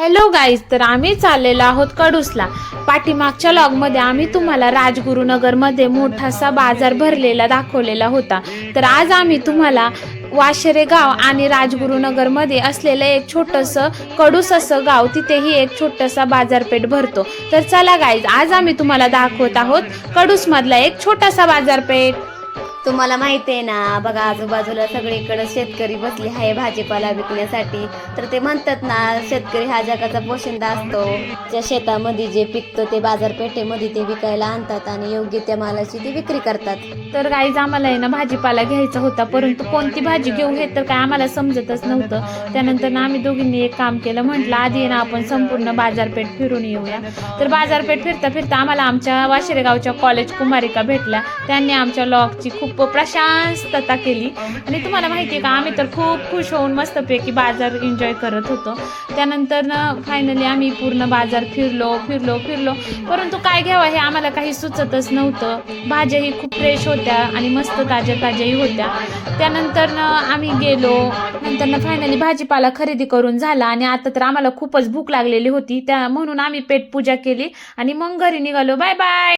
Hello guys, तर आम्ही चाललेलो आहोत कडूसला। पाठीमागच्या लॉगमध्ये आम्ही तुम्हाला राजगुरुनगरमध्ये मोठासा बाजार भरलेला दाखवलेला होता। तर आज आम्ही तुम्हाला वाशरे गाव आणि राजगुरुनगरमध्ये असलेलं एक छोटंसं कडूस असं गाव, तिथेही एक छोटासा बाजारपेठ भरतो। तर चला गाईज, आज आम्ही तुम्हाला दाखवत आहोत कडूस मधला एक छोटासा बाजारपेठ। तुम्हाला माहिती आहे ना, बघा आजूबाजूला सगळीकडे शेतकरी बसले आहे भाजीपाला विकण्यासाठी। तर ते म्हणतात ना, शेतकरी हा जगाचा पोशिंदा असतो। ज्या शेतामध्ये जे पिकतं ते बाजारपेठेमध्ये ते विकायला आणतात आणि योग्य त्या मालाची ती विक्री करतात। तर गाईज, आम्हाला आहे ना भाजीपाला घ्यायचा होता, परंतु कोणती भाजी घेऊ हे तर काय आम्हाला समजतच नव्हतं। त्यानंतर ना आम्ही दोघींनी एक काम केलं, म्हटलं आधी ना आपण संपूर्ण बाजारपेठ फिरून येऊया। तर बाजारपेठ फिरता फिरता आम्हाला आमच्या वाशिरे गावच्या कॉलेज कुमारिका भेटल्या। त्यांनी आमच्या लॉगची खूप प्रशंसता केली आणि तुम्हाला माहिती आहे का, आम्ही तर खूप खुश होऊन मस्तपैकी बाजार एन्जॉय करत होतो। त्यानंतर ना फायनली आम्ही पूर्ण बाजार फिरलो, परंतु काय घ्यावं हे आम्हाला काही सुचतच नव्हतं। भाज्याही खूप फ्रेश होत्या आणि मस्त ताज्याही होत्या। त्यानंतर ना आम्ही गेलो, नंतर ना फायनली भाजीपाला खरेदी करून झाला आणि आता तर आम्हाला खूपच भूक लागलेली होती, त्या म्हणून आम्ही पेटपूजा केली आणि मग घरी निघालो। Bye bye.